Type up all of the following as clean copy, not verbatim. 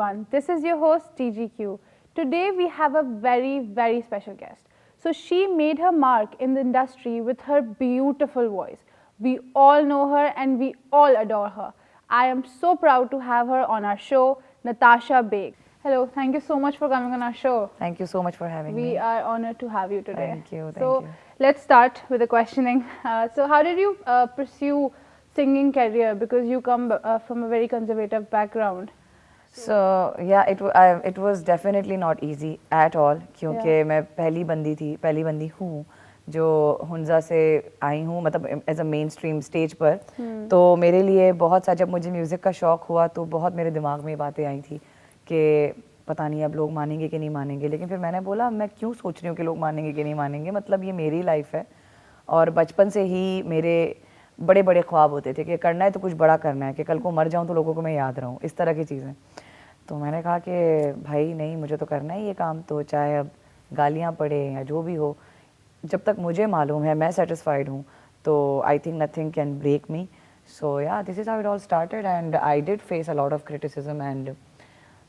everyone. This is your host TGQ. Today we have a very special guest. So she made her mark in the industry with her beautiful voice. We all know her and we all adore her. I am so proud to have her on our show, Natasha Baig. Hello, thank you so much for coming on our show. Thank you so much for having me. We are honored to have you today. Thank you. So let's start with the questioning. So how did you pursue singing career, because you come from a very conservative background? So yeah, it was definitely not easy at all क्योंकि मैं पहली बंदी हूँ जो हुंजा से आई हूँ, मतलब as a mainstream stage पर। तो मेरे लिए बहुत सा, जब मुझे म्यूज़िक का शौक़ हुआ तो बहुत मेरे दिमाग में बातें आई थी कि पता नहीं अब लोग मानेंगे कि नहीं मानेंगे, लेकिन फिर मैंने बोला मैं क्यों सोच रही हूँ कि लोग मानेंगे कि नहीं मानेंगे, मतलब ये मेरी लाइफ है। और बचपन से ही मेरे बड़े बड़े ख्वाब होते थे कि करना है तो कुछ बड़ा करना है, कि कल को मर जाऊँ तो लोगों को मैं याद रहूँ, इस तरह की चीज़ें। तो मैंने कहा कि भाई नहीं, मुझे तो करना है ये काम, तो चाहे अब गालियाँ पड़े या जो भी हो, जब तक मुझे मालूम है मैं सेटिस्फाइड हूँ, तो I think nothing can break me. So yeah this is how it all started and I did face a lot of criticism and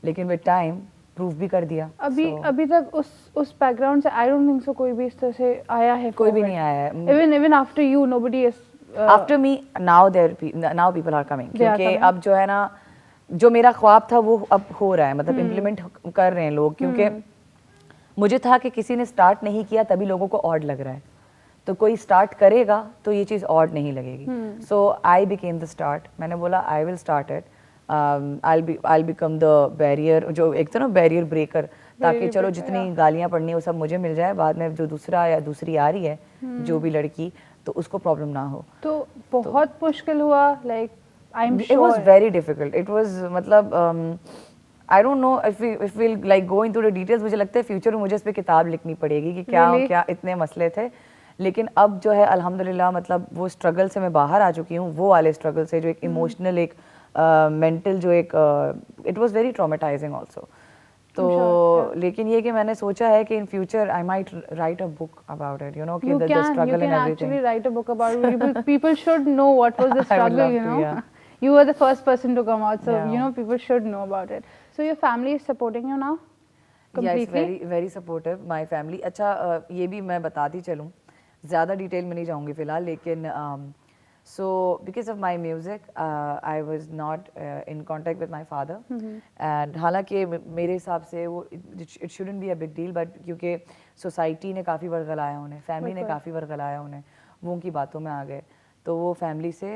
लेकिन विद टाइम प्रूव भी कर दिया। अभी तक उस बैकग्राउंड से आई डोंट थिंक सो कोई भी इस तरह से आया है। कोई भी नहीं आया है। Even after you nobody is after me now people are coming, क्योंकि अब जो है ना, जो मेरा ख्वाब था वो अब हो रहा है, मतलब इम्प्लीमेंट कर रहे हैं लोग। क्योंकि मुझे था कि किसी ने स्टार्ट नहीं किया तभी लोगों को ऑड लग रहा है, तो कोई स्टार्ट करेगा तो ये चीज़ ऑड नहीं लगेगी। सो आई बिकेम द स्टार्ट। मैंने बोला I will start it, I'll become the barrier, जो एक तो ना बैरियर ब्रेकर, ताकि चलो जितनी गालियाँ पड़नी है वो सब मुझे मिल जाए, बाद में जो दूसरा या दूसरी आ रही है जो भी लड़की, तो उसको प्रॉब्लम ना हो। तो बहुत मुश्किल हुआ, like I am sure it was very difficult. It was मतलब I don't know if we like go into the details. मुझे लगता है फ्यूचर में मुझे इस पे किताब लिखनी पड़ेगी कि क्या इतने मसले थे। लेकिन अब जो है अल्हम्दुलिल्लाह, मतलब वो स्ट्रगल से मैं बाहर आ चुकी हूँ, वो वाले स्ट्रगल से जो एक इमोशनल, एक मेंटल, जो एक it was very traumatising also. तो लेकिन ये कि मैंने सोचा है कि in future I might write a book about it, you know, कि the struggle and everything. Actually write a book about it. People should know what was the struggle, you know. You were the first person to come out, so you know people should know about it. So your family is supporting you now completely? Yes, very supportive my family. अच्छा, ये भी मैं बताती चलूँ, ज़्यादा detail में नहीं जाऊँगी फिलहाल, लेकिन so because of my music I was not in contact with my father and हालांकि मेरे हिसाब से वो it shouldn't be a big deal, but क्योंकि सोसाइटी ने काफ़ी वर्गलाया उन्हें, फैमिली ने काफ़ी वर्गलाया उन्हें, वो उनकी बातों में आ गए, तो वो फैमिली से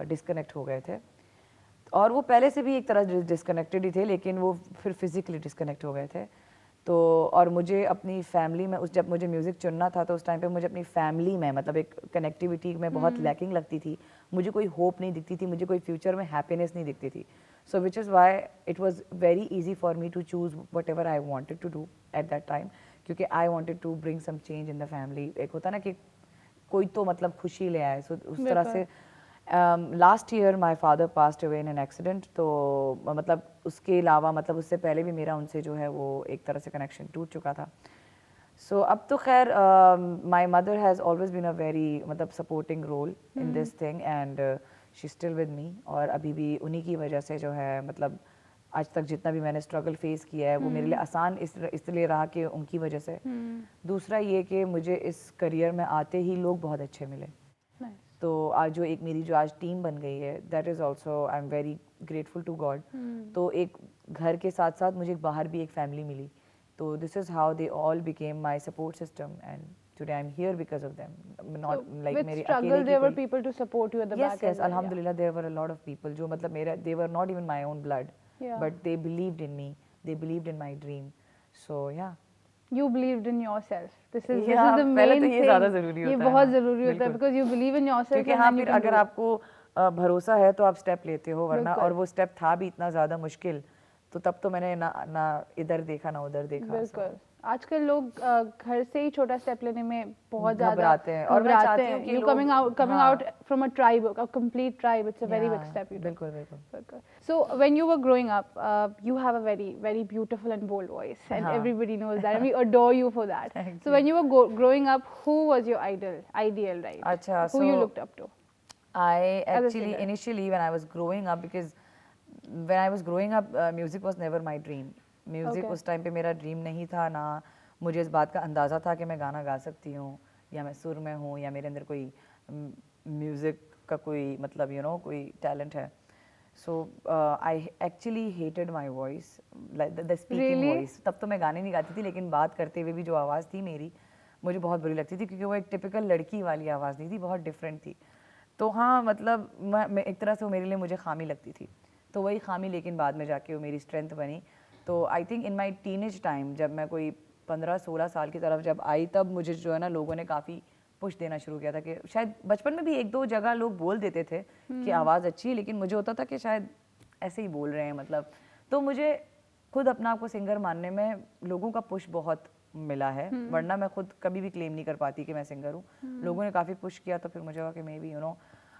डिस्कनेक्ट हो गए थे। और वो पहले से भी एक तरह डिस्कनेक्टेड ही थे, लेकिन वो फिर फिज़िकली डिस्कनेक्ट हो गए थे। तो और मुझे अपनी फैमिली में जब मुझे म्यूज़िक चुनना था तो उस टाइम पे मुझे अपनी फैमिली में, मतलब एक कनेक्टिविटी में बहुत लैकिंग लगती थी। मुझे कोई होप नहीं दिखती थी, मुझे कोई फ्यूचर में हैप्पीनेस नहीं दिखती थी। So which is why it was very easy for me to choose whatever I wanted to do at that time, क्योंकि I wanted to bring some change in the family. एक होता ना कि कोई तो मतलब खुशी ले आए, सो उस तरह से। Last year my father passed away in an accident, तो मतलब उसके अलावा, मतलब उससे पहले भी मेरा उनसे जो है वो एक तरह से कनेक्शन टूट चुका था। सो अब तो खैर my mother has always been a very, मतलब supporting role in this thing and she still with me. और अभी भी उन्हीं की वजह से जो है, मतलब आज तक जितना भी मैंने स्ट्रगल फेस किया है वो मेरे लिए आसान इसलिए रहा कि उनकी वजह से। दूसरा ये कि मुझे इस करियर में आते ही लोग बहुत अच्छे मिले। तो आज जो एक मेरी जो आज टीम बन गई है, that is also I am very grateful to God. तो एक घर के साथ साथ मुझे बाहर भी एक फैमिली मिली, तो this is how they all became my support system and today I'm here because of them, not like मेरे अकेले की। there were people to support you at the back. Yes, alhamdulillah, there were a lot of people जो मतलब मेरा, they were not even my own blood, but they believed in me, they believed in my dream. So yeah, you believed in yourself. This is the main thing. ये ज़्यादा ज़रूरी होता है, बहुत ज़रूरी होता है, because you believe in yourself. क्योंकि हाँ, फिर अगर आपको भरोसा है तो आप स्टेप लेते हो, वरना और वो स्टेप था भी इतना ज़्यादा मुश्किल, तो तब तो मैंने ना इधर देखा ना उधर देखा। बिल्कुल। आजकल लोग घर से ही छोटा स्टेप लेने में बहुत ज़्यादा घबराते हैं, और मैं चाहती हूँ कि you coming out from a tribe, a complete tribe, it's a very big step you took. बिल्कुल। So when you were growing up, you have a very beautiful and bold voice, and everybody knows that, and we adore you for that. So when you were growing up, who was your ideal, right? अच्छा, who you looked up to? I actually initially when I was growing up, because when I was growing up, music was never my dream. Music Okay. उस time पे मेरा dream नहीं था, ना मुझे इस बात का अंदाज़ा था कि मैं गाना गा सकती हूँ या मैं सुर में हूँ या मेरे अंदर कोई म्यूज़िक का कोई मतलब कोई टैलेंट है. So I actually hated my voice, like the speaking Really? voice. तब तो मैं गाने नहीं गाती थी, लेकिन बात करते हुए भी जो आवाज़ थी मेरी, मुझे बहुत बुरी लगती थी क्योंकि वो एक टिपिकल लड़की वाली आवाज़ नहीं थी, बहुत डिफरेंट थी. तो हाँ, मतलब मैं एक तरह से वो मेरे लिए मुझे खामी लगती थी. तो वही खामी लेकिन बाद में जाके वो मेरी स्ट्रेंथ बनी. तो I think in my teenage time, जब मैं कोई 15-16 साल की तरफ जब आई, तब मुझे जो है ना लोगों ने काफ़ी पुश देना शुरू किया था कि शायद बचपन में भी एक दो जगह लोग बोल देते थे कि आवाज़ अच्छी है, लेकिन मुझे होता था कि शायद ऐसे ही बोल रहे हैं मतलब. तो मुझे खुद अपना आपको सिंगर मानने में लोगों का पुश बहुत मिला है, वरना मैं खुद कभी भी क्लेम नहीं कर पाती कि मैं सिंगर हूँ. लोगों ने काफ़ी पुश किया, तो फिर मुझे लगा कि मे बी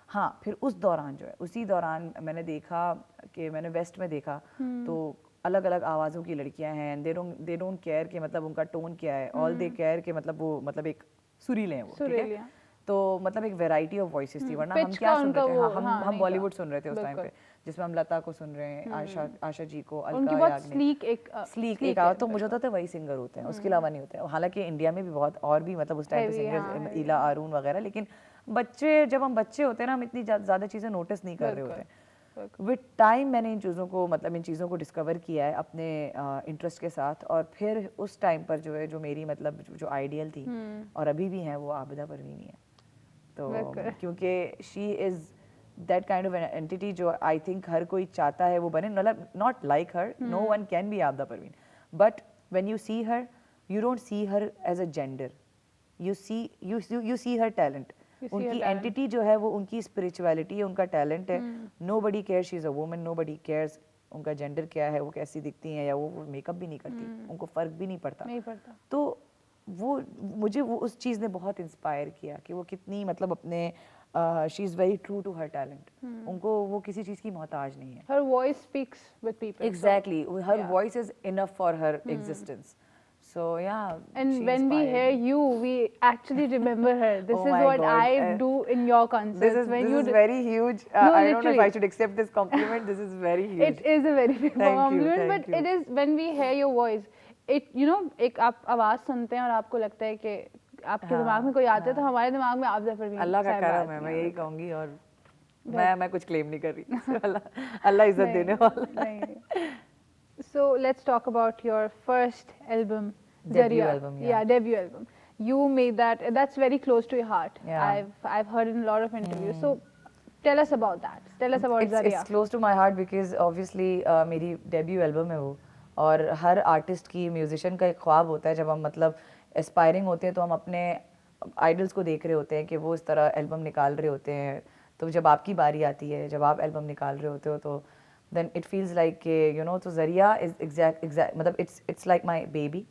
हाँ. फिर उस दौरान जो है, उसी दौरान मैंने देखा कि मैंने वेस्ट में देखा तो अलग अलग आवाज़ों की लड़कियां हैं. दे डोंट केयर कि मतलब उनका टोन क्या है, ऑल दे केयर कि मतलब वो मतलब एक सुरीले हैं वो, ठीक है. सुरीलिया. तो मतलब एक वैरायटी ऑफ वॉइसेस थी, वरना हम पिच क्या का सुन उनका रहे थे. वो, हाँ, हाँ, हम नहीं बॉलीवुड था. सुन रहे थे उस टाइम पे, जिसमें हम लता को सुन रहे हैं, आशा जी को, उनकी अलका बहुत याग्निक, स्लीक एक आवाज़. तो मुझे होता था वही सिंगर होते हैं, उसके अलावा नहीं होते हैं. हालांकि इंडिया में भी बहुत और भी मतलब उस टाइम पे Heavy, हाँ, सिंगर्स, heavy, इला अरुण वगैरह, लेकिन बच्चे जब हम बच्चे होते हैं ना, हम इतनी ज़्यादा चीज़ें नोटिस नहीं कर रहे होते हैं. विद टाइम मैंने इन चीज़ों को मतलब इन चीज़ों को डिस्कवर किया है अपने इंटरेस्ट के साथ. और फिर उस टाइम पर जो है, जो मेरी मतलब जो आइडियल थी और अभी भी है, वो आबिदा परवीनी है. तो क्योंकि she is that kind of entity जो आई थिंक हर कोई चाहता है वो बने. मतलब not like her, no one can be Abida Parveen, but when you see her, you don't see her as a gender, you see her talent. उनकी entity जो है वो उनकी स्पिरिचुअलिटी है, उनका टैलेंट है. nobody cares she is a woman, nobody cares उनका gender क्या है, वो कैसी दिखती हैं, या वो मेकअप भी नहीं करती, उनको फ़र्क भी नहीं पड़ता. तो वो मुझे वो उस चीज़ ने बहुत इंस्पायर किया कि वो कितनी मतलब अपने she is very true to her talent. उनको वो किसी चीज़ की मोहताज नहीं है. her voice speaks with people. Exactly, her voice is enough for her existence. So yeah, And she when we inspired hear me. you, we actually remember her. This Oh is my what God. I do in your concerts. This is very huge. No, I don't know if literally. I should accept this compliment. This is very huge. It is a very big Thank you, compliment, thank but you. it is when we hear your voice. It एक आप आवाज़ सुनते हैं और आपको लगता है कि आपके दिमाग में कोई आता है, तो हमारे दिमाग में आबिदा परवीन अल्लाह का साहिबा करम आती है, हैं मैं यही बिल्कुल. कहूँगी. और मैं कुछ क्लेम नहीं कर रही. अल्लाह इज्जत देने वाला. नहीं. So let's talk about your first album, Debut Zaria. album, yeah. Debut album. You made that. That's very close to your heart. Yeah. I've heard in a lot of interviews. So tell us about that. Tell us about Zaria. It's close to my heart because obviously मेरी debut album है वो. और हर artist की, musician का एक ख्वाब होता है, जब हम मतलब एस्पायरिंग होते हैं तो हम अपने आइडल्स को देख रहे होते हैं कि वो इस तरह एल्बम निकाल रहे होते हैं. तो जब आपकी बारी आती है, जब आप एल्बम निकाल रहे होते हो, तो देन इट फील्स लाइक कि तो ज़रिया इज एग्जैक्ट मतलब इट्स लाइक माई बेबी.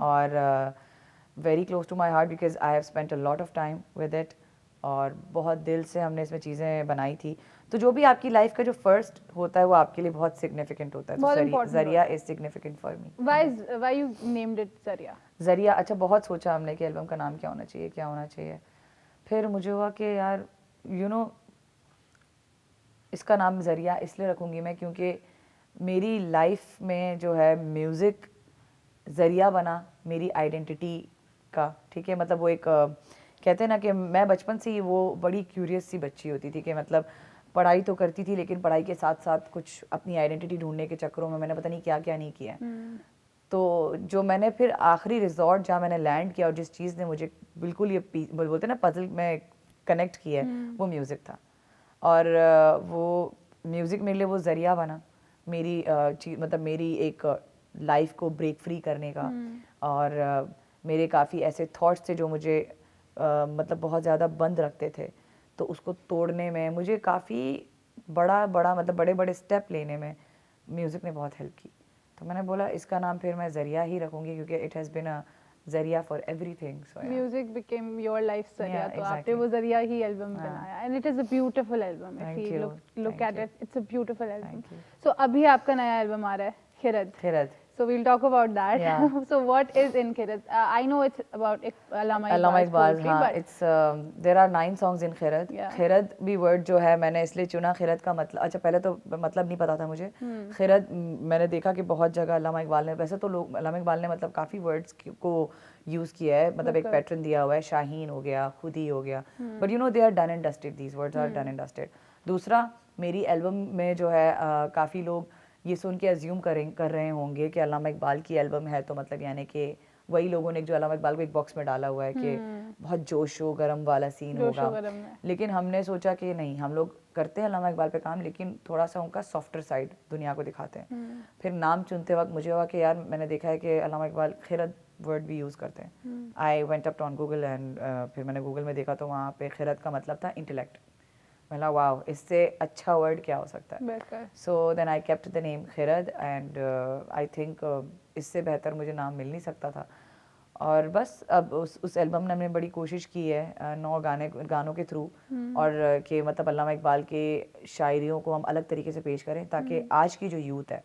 और very close to my heart because I have spent a lot of time with it. और बहुत दिल से हमने इसमें चीज़ें बनाई थी. तो जो भी आपकी लाइफ का जो फर्स्ट होता है वो आपके लिए बहुत सिग्निफिकेंट होता है. तो Zariya is significant for me. Why you named it Zaria? ज़रिया, अच्छा, बहुत सोचा हमने कि एल्बम का नाम क्या होना चाहिए, क्या होना चाहिए. फिर मुझे हुआ कि यार इसका नाम ज़रिया इसलिए रखूँगी मैं क्योंकि मेरी लाइफ में जो है म्यूज़िक ज़रिया बना मेरी आइडेंटिटी का. ठीक है, मतलब वो एक कहते हैं ना कि मैं बचपन से ही वो बड़ी क्यूरियस सी बच्ची होती थी कि मतलब पढ़ाई तो करती थी, लेकिन पढ़ाई के साथ साथ कुछ अपनी आइडेंटिटी ढूंढने के चक्करों में मैंने पता नहीं क्या क्या नहीं किया. तो जो मैंने फिर आखिरी रिजॉर्ट जहाँ मैंने लैंड किया और जिस चीज़ ने मुझे बिल्कुल ये बोलते हैं ना पजल में कनेक्ट किया है, वो म्यूज़िक था. और वो म्यूज़िक मेरे लिए वो ज़रिया बना मेरी मतलब मेरी एक लाइफ को ब्रेक फ्री करने का. और मेरे काफ़ी ऐसे थॉट्स थे जो मुझे मतलब बहुत ज़्यादा बंद रखते थे, तो उसको तोड़ने में मुझे काफ़ी बड़ा मतलब बड़े बड़े स्टेप लेने में म्यूज़िक ने बहुत हेल्प की. तो मैंने बोला इसका नाम फिर मैं ज़रिया ही रखूँगी क्योंकि इट हैज़ बिन अ ज़रिया for everything. So Music became your life Zaria. Yeah, तो आपने exactly. वो Zaria ही album बनाया. And it is a beautiful album. Thank If you you. look Thank at you. it, it's a beautiful album. Thank you. So अभी आपका नया album आ रहा है, खिरद. So we'll talk about that. Yeah. So what is in Khairat? I know it's about Allama Allama Iqbal's Iqbal, poetry, हाँ, but it's there are 9 songs in खैरत. Yeah. खैरत भी word जो है मैंने इसलिए चुना, खैरत का मतलब, अच्छा पहले तो मतलब नहीं पता था मुझे. खैरत मैंने देखा कि बहुत जगह अल्लामा इकबाल ने, वैसे तो लोग अल्लामा इकबाल ने मतलब काफ़ी वर्ड्स को यूज़ किया है, मतलब एक पैटर्न दिया हुआ है, शाहीन हो गया, खुदी हो गया, but you know they are done and dusted, these words are done and dusted. दूसरा, मेरी एल्बम में जो है काफ़ी लोग ये सुन के अज्यूम कर रहे होंगे कि अल्लामा इकबाल की एल्बम है तो मतलब यानी कि वही लोगों ने जो अल्लामा इकबाल को एक बॉक्स में डाला हुआ है कि बहुत जोशो गरम वाला सीन होगा. गरम है. लेकिन हमने सोचा कि नहीं, हम लोग करते हैं अल्लामा इकबाल पे काम, लेकिन थोड़ा सा उनका सॉफ्टर साइड दुनिया को दिखाते हैं. फिर नाम चुनते वक्त मुझे हुआ कि यार मैंने देखा है कि अल्लामा इकबाल खैरत वर्ड भी यूज़ करते हैं. I went up on Google and फिर मैंने गूगल में देखा तो वहाँ पे खैरत का मतलब था इंटेलेक्ट. मैंने वाह, इससे अच्छा वर्ड क्या हो सकता है. So then I kept the name Khairat and I think इससे बेहतर मुझे नाम मिल नहीं सकता था. और बस अब उस एल्बम ने हमने बड़ी कोशिश की है 9 गानों के थ्रू, और कि मतलब अल्लामा इकबाल के शायरियों को हम अलग तरीके से पेश करें ताकि आज की जो यूथ है,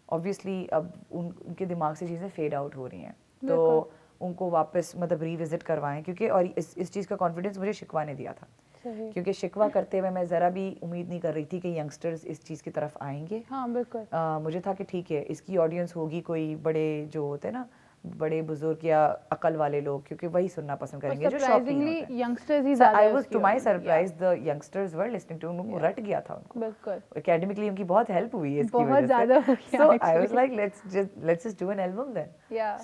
ऑब्वियसली अब उनके दिमाग से चीज़ें फेड आउट हो रही हैं, तो उनको वापस मतलब रीविजिट करवाएं. क्योंकि और इस चीज़ का कॉन्फिडेंस मुझे शिकवा ने दिया था, क्योंकि शिकवा करते हुए मैं ज़रा भी उम्मीद नहीं कर रही थी कि यंगस्टर्स इस चीज़ की तरफ आएंगे. हाँ बिल्कुल. मुझे था कि ठीक है, इसकी ऑडियंस होगी कोई बड़े जो होते हैं ना, बड़े बुजुर्ग या अकल वाले लोग, क्योंकि वही सुनना पसंद करेंगे जो शौकीन होते हैं. यंगस्टर्स ही ज़्यादा I was to my surprise the youngsters were listening to, उनको रट गया था उनको. बिल्कुल. एकेडमिकली उनकी बहुत हेल्प हुई है इसकी बहुत वजह से. So I was like let's just do an album then.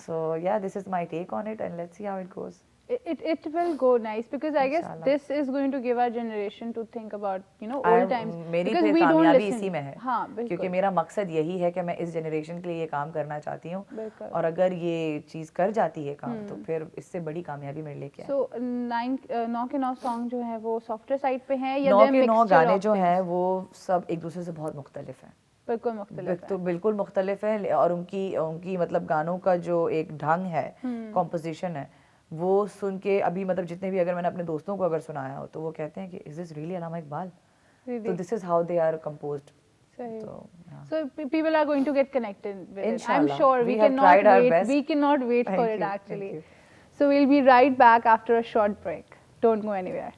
So yeah this is my take on it and let's see how it goes. It will go nice because I guess this is going to give our generation to think about, you know, old times. मेरी फिर कामयाबी इसी में है. हाँ, क्योंकि मेरा मकसद यही है कि मैं इस जनरेशन के लिए ये काम करना चाहती हूँ, और अगर ये चीज़ कर जाती है काम तो फिर इससे बड़ी कामयाबी मेरे लिए क्या है. So 9 के 9 सॉन्ग जो है वो सॉफ्टवेयर साइड पे हैं या 9 के 9 गाने जो हैं वो सब एक दूसरे से बहुत मुख्तलिफ हैं. बिल्कुल मुख्तलिफ है. तो बिल्कुल मुख्तलिफ है, और उनकी मतलब गानों का जो एक ढंग है, कॉम्पोजिशन है, वो सुन के अभी मतलब जितने भी, अगर मैंने अपने दोस्तों को अगर सुनाया हो तो वो कहते हैं कि is this really Allama Iqbal. तो this is how they are composed. So people are going to get connected with it. I'm Inshallah. sure we cannot wait for it actually. So we'll be right back after a short break. Don't go anywhere.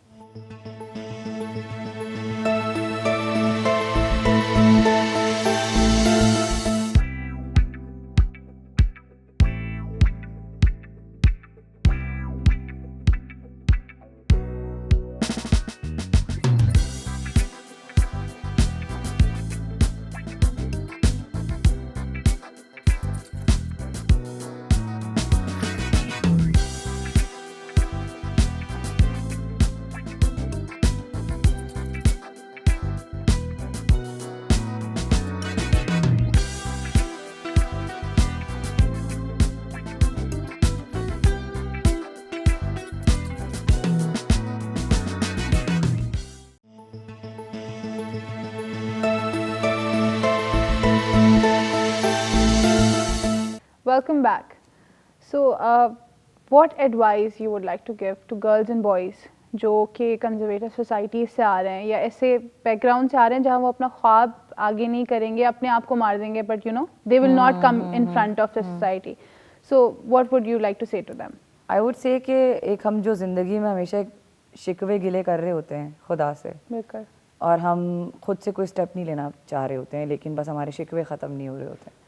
Welcome back. So, what advice you would like to give to girls and boys जो कि conservative society से आ रहे हैं या ऐसे background से आ रहे हैं जहाँ वो अपना ख्वाब आगे नहीं करेंगे, अपने आप को मार देंगे, but you know they will not come in front of the society. So what would you like to say to them? I would say कि एक हम जो ज़िंदगी में हमेशा शिकवे गिले कर रहे होते हैं खुदा से, बिल्कुल, और हम खुद से कोई स्टेप नहीं लेना चाह रहे होते हैं, लेकिन बस हमारे शिकवे ख़त्म नहीं हो रहे होते हैं.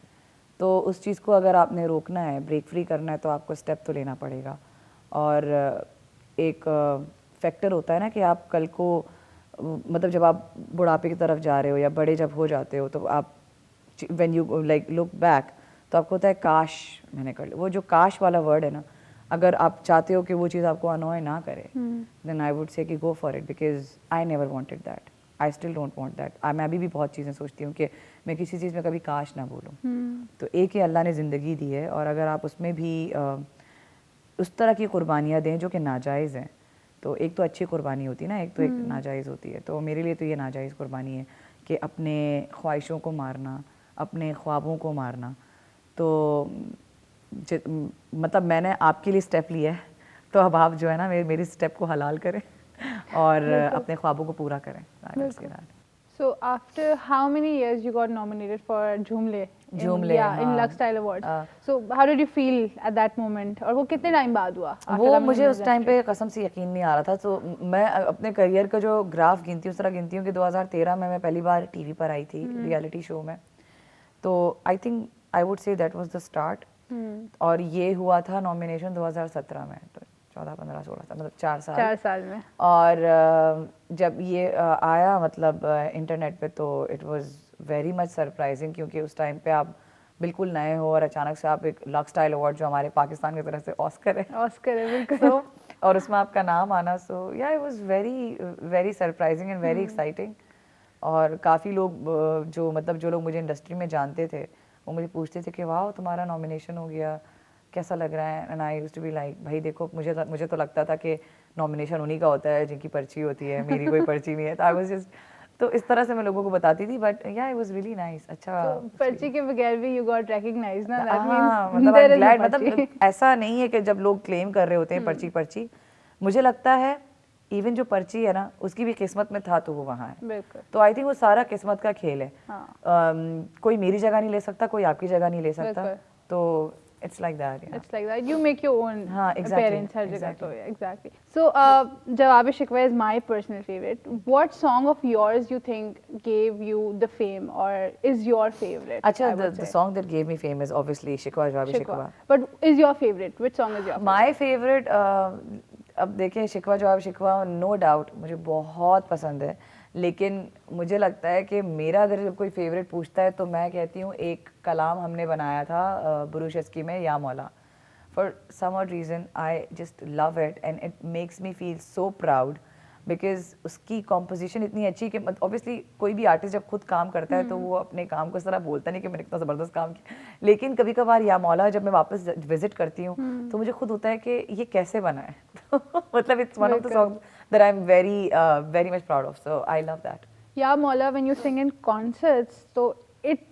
तो उस चीज़ को अगर आपने रोकना है, ब्रेक फ्री करना है, तो आपको स्टेप तो लेना पड़ेगा. और एक फैक्टर होता है ना कि आप कल को मतलब जब आप बुढ़ापे की तरफ जा रहे हो या बड़े जब हो जाते हो तो आप when you like look back तो आपको होता है काश मैंने कर लिया. वो जो काश वाला वर्ड है ना, अगर आप चाहते हो कि वो चीज़ आपको अनॉय ना करे, देन आई वुड से कि go for it, because I never wanted that. I still don't want that. मैं अभी भी बहुत चीज़ें सोचती हूँ कि मैं किसी चीज़ में कभी काश ना बोलूँ. तो एक ही अल्लाह ने ज़िंदगी दी है, और अगर आप उसमें भी उस तरह की कुर्बानियाँ दें जो कि नाजायज़ हैं, तो एक तो अच्छी कुर्बानी होती है ना, एक तो एक नाजायज़ होती है. तो मेरे लिए तो ये नाजायज़ कुर्बानी है कि अपने ख्वाहिशों को मारना, अपने ख्वाबों को मारना. तो मतलब मैंने आपके लिए स्टेप लिया है, तो अब आप जो है ना मेरी स्टेप को हलाल करें और अपने ख्वाबों को पूरा करें. So after how many years you got nominated for Jhoomle? Jhoomle, Yeah, in हाँ. Lux Style Awards. So how did you feel at that moment? और वो कितने टाइम बाद हुआ? after वो coming मुझे into उस टाइम industry? पे कसम से यकीन नहीं आ रहा था। तो मैं अपने करियर का जो ग्राफ गिनती हूँ उस तरह गिनती हूँ कि 2013 में मैं पहली बार टीवी पर आई थी रियलिटी शो में। तो I think I would say that was the start. और ये हुआ था नॉमिनेशन 2017 में, तो 14, 15, 16 था, मतलब 4 साल में। और जब ये आया मतलब इंटरनेट पे, तो it was very much surprising, क्योंकि उस टाइम पे आप बिल्कुल नए हो और अचानक से आप एक लक्स स्टाइल अवार्ड, जो हमारे पाकिस्तान की तरफ से ऑस्कर है, ऑस्कर है बिल्कुल। so, और उसमें आपका नाम आना, सो या it was very very surprising and very exciting. और काफ़ी लोग जो मतलब जो लोग मुझे इंडस्ट्री में जानते थे वो मुझे पूछते थे कि वाह तुम्हारा नॉमिनेशन हो गया, कैसा लग रहा है। And I used to be like, भाई देखो मुझे तो लगता था कि नॉमिनेशन उन्हीं का होता है जिनकी पर्ची होती है, मेरी कोई पर्ची नहीं है। तो आई वाज जस्ट, तो इस तरह से मैं लोगों को बताती थी। बट या इट वाज रियली नाइस। अच्छा, तो पर्ची के बगैर भी you got recognized ना, that हाँ, means मतलब there I'm is no glad, पर्ची। मतलब ऐसा नहीं है कि जब लोग क्लेम कर रहे होते हैं पर्ची पर्ची, मुझे लगता है इवन जो पर्ची है ना उसकी भी किस्मत में था तो वो वहाँ है। बिल्कुल। तो आई थिंक वो सारा किस्मत का खेल है। हाँ। कोई मेरी जगह नहीं ले सकता, कोई आपकी जगह नहीं ले सकता। बिल्कुल। तो it's like that. It's like that. You make your own हाँ, exactly, appearance हर जगह exactly. तो, yeah, exactly. So Jawab Shikwa is my personal favorite. What song of yours you think gave you the fame or is your favorite? अच्छा, I would the say. song that gave me fame is obviously Shikwa Jawab Shikwa. Shikwa. But is your favorite? Which song is your favorite? My favourite, अब देखिए शिकवा जवाब शिकवा no doubt मुझे बहुत पसंद है, लेकिन मुझे लगता है कि मेरा अगर जब कोई फेवरेट पूछता है तो मैं कहती हूँ एक कलाम हमने बनाया था बुरुश अस्की में, या मौला। For some odd reason I just love it and it makes me feel so proud, because उसकी कॉम्पोजिशन इतनी अच्छी कि ऑब्वियसली कोई भी आर्टिस्ट जब खुद काम करता है तो वो अपने काम को इस तरह बोलता नहीं कि मैंने कितना ज़बरदस्त काम किया, लेकिन कभी कभार या मौला जब मैं वापस विजिट करती हूँ तो मुझे खुद होता है कि ये कैसे बना है। तो मतलब it's one of the song that I am very very much proud of, so I love that. Yeah, Mola, when you sing in concerts, so it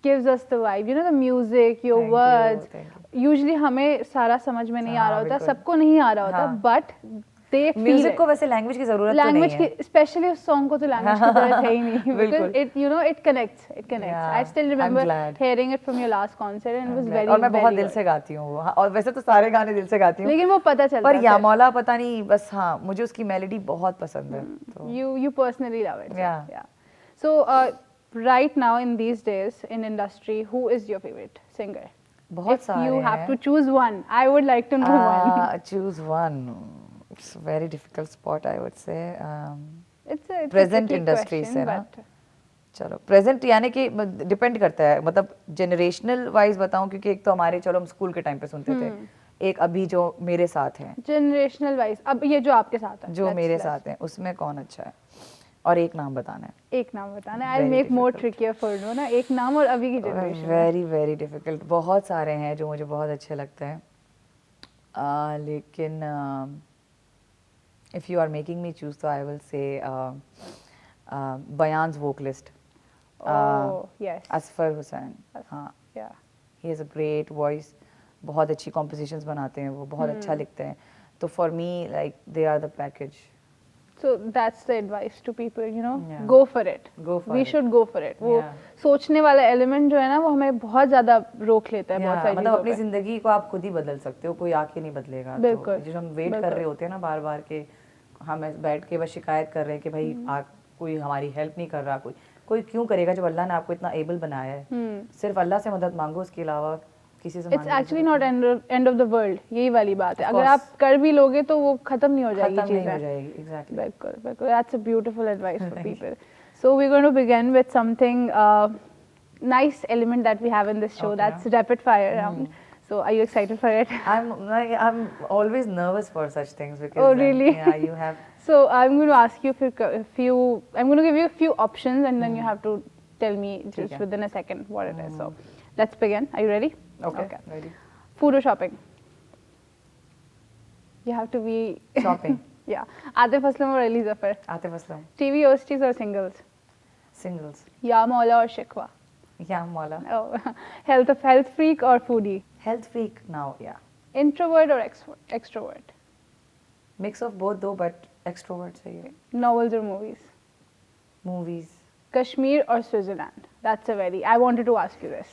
gives us the vibe. You know, the music, your Thank you, words. thank Usually हमें सारा समझ में नहीं आ हाँ, रहा होता, बिल्कुल। सबको नहीं आ रहा होता, हाँ। but they feel music it. को वैसे लैंग्वेज की जरूरत तो नहीं Language है। की, especially उस song को तो language की जरूरत है ही नहीं, because बिल्कुल। it, you know, it connects. Yeah, I still I'm remember glad. hearing it from your last concert and it was very, और मैं बहुत very दिल good. से गाती हूँ वो। हाँ, और वैसे तो सारे गाने दिल से गाती हूँ, लेकिन वो पता चलता पर है या फिर। मौला पता नहीं, बस हाँ मुझे उसकी मेलोडी बहुत पसंद है। तो You personally love it. So, Yeah. yeah. So right now in these days in industry, who is your favorite singer? बहुत If सारे you have हैं। to choose one, I would like to know one. Choose one. It's a very difficult spot, I would say. It's a Present tricky industry question, से ना? but चलो present यानी कि depend करता है, मतलब जनरेशनल वाइज बताऊं, क्योंकि एक तो हमारे चलो हम स्कूल के टाइम पे सुनते थे, एक अभी जो मेरे साथ हैं, generational wise, अब ये जो आपके साथ है, जो let's- मेरे let's- साथ हैं उसमें कौन अच्छा है, और एक नाम बताना है। एक नाम बताना है। I'll Very make more difficult. trickier for you ना, एक नाम और अभी की generation में। वेरी वेरी डिफिकल्ट, बहुत सारे हैं जो मुझे बहुत अच्छे लगते हैं, लेकिन if you are making me choose तो I will say Bayaan's vocalist Oh yes, Asfar Hussain. हाँ, yeah. He is a great voice, बहुत अच्छी कॉम्पोजिशंस बनाते हैं वो, बहुत अच्छा लिखते हैं। तो for me like they are the package. So that's the advice to people, you know, Yeah. go for it. Go for We it. should go for it. वो Yeah. सोचने वाला एलिमेंट जो है ना वो हमें बहुत ज्यादा रोक लेता है बहुत सारी मतलब चीजों अपनी पे। जिंदगी को आप खुद ही बदल सकते हो, कोई आके नहीं बदलेगा। बिल्कुल, तो जो हम वेट कर बिल्कुल। रहे होते हैं ना बार बार के, हम बैठ के बस शिकायत कर रहे हैं कि भाई कोई हमारी हेल्प नहीं कर रहा, कोई क्यों करेगा जब अल्लाह ने आपको इतना एबल बनाया है। सिर्फ अल्लाह से मदद मांगो, उसके अलावा किसी से it's actually not end of the world, यही वाली बात है। Of अगर course. आप कर भी लोगे तो वो खत्म नहीं हो जाएगी खत्म नहीं हो चीजें। जाएगी। एग्जैक्टली। बिल्कुल बिल्कुल, that's a beautiful advice for people. So we are going to begin with something nice element that we have in this show, Okay. that's rapid fire round. So are you excited for it? I'm always nervous for such things because Oh, really? yeah, you have So I'm going to ask you a few. I'm going to give you a few options, and then you have to tell me just ठीक है। within a second what it is. So let's begin. Are you ready? okay, ready. Food or shopping? You have to be. Shopping. Yeah. Atif Aslam or Ali Zafar? Atif Aslam. TV OSTs or singles? Singles. Ya Maula or Shikwa? या मौला। Oh, health freak or foodie? Health freak now, yeah. Introvert or extrovert? Mix of both though, but extrovert चाहिए। Novels or movies? Movies. Kashmir or Switzerland? That's a very. I wanted to ask you this.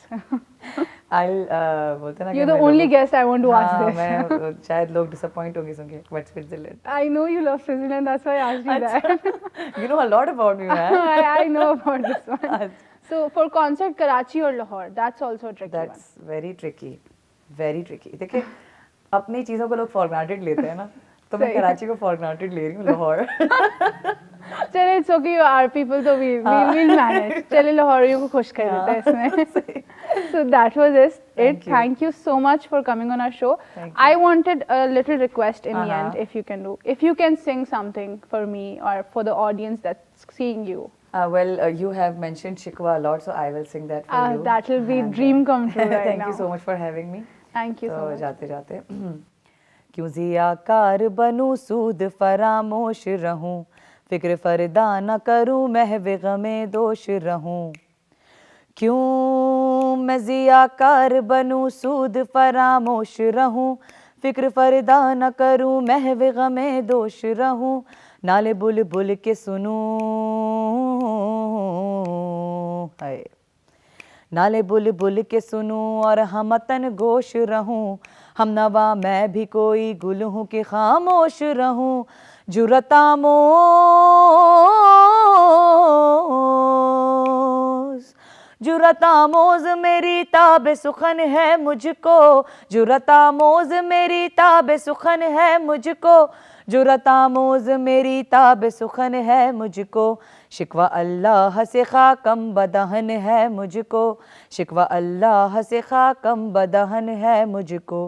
बोलते ना कि You're the मैं only लोगों- guest I want to ask हाँ, this. मैं शायद लोग डिसअपॉइंट होंगे सुन के but Switzerland I know you love Switzerland. That's why I asked you that. You know a lot about me man I know about this one. So for concert, Karachi or Lahore? That's also a tricky one. That's very tricky देखिए अपनी चीज़ों को लोग for granted लेते हैं ना तो मैं सही। कराची को फॉर ग्रांटेड ले रही हूँ लाहौर चले it's okay, you are people, so we'll manage. चले लाहौरियों को खुश कर देते हैं इसमें. So that was it. Thank you. Thank you so much for coming on our show. Thank I wanted a little request in the end, Uh-huh. if you can do. If you can sing something for me or for the audience that's seeing you. well you have mentioned Shikwa a lot so I will sing that for you That will be And, dream come true right thank now. you so much for having me Thank you so तो much. जाते जाते क्यों ज़ियाकार बनूं सूद फरामोश रहूं फिक्र फरदा न करूं महव गमे दोष रहूं क्यों मैं ज़ियाकार बनूं सूद फरामोश रहूं फिक्र फरदा न करूं महव गमे दोष रहूं नाले बुलबुल के सुनूं हाय नाले बुलबुल के सुनूं और हमतन गोश रहूं हम नवा मैं भी कोई गुल हूँ कि खामोश रहूं जुरतामोज मेरी ताब सुखन है मुझको जुरतामोज मेरी ताब सुखन है मुझको जुरतामोज मेरी ताब सुखन है मुझको शिकवा अल्लाह से खाकम बदहन है मुझको शिकवा अल्लाह से खाकम बदहन है मुझको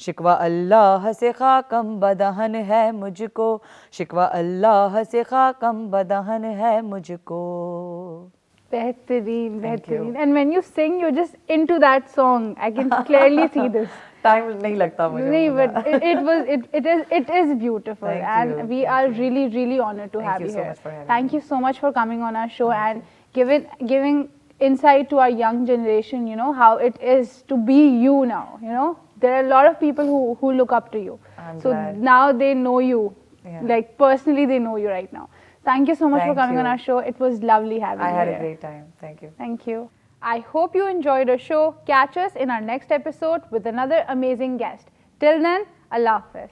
शिकवा अल्लाह से खाकम बदहन है मुझको शिकवा अल्लाह से खाकम बदहन है मुझको बेहतरीन Thank you. बेहतरीन. And when you sing, you're just into that song. I can clearly see this. Time नहीं लगता मुझे No, बोलना। but it is beautiful, Thank and you. we are really honored to Thank have you you so here. much for having Thank me. you so much for coming on our show and giving insight to our young generation. You know how it is to be you now. You know there are a lot of people who look up to you. I'm So glad. now they know you, Yeah. like personally they know you right now. Thank you so much for Thank coming on you. our show. It was lovely having I you had here. a great time. Thank you. Thank you. I hope you enjoyed our show. Catch us in our next episode with another amazing guest. Till then, Allah Hafiz.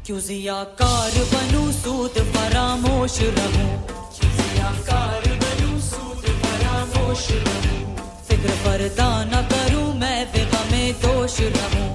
क्यों ज़ियाकार बनूं सूद फरामोश रहूं क्यों ज़ियाकार बनूं सूद फरामोश रहूं फिक्र फरदा न करूं मैं बेगमे दोष रहूं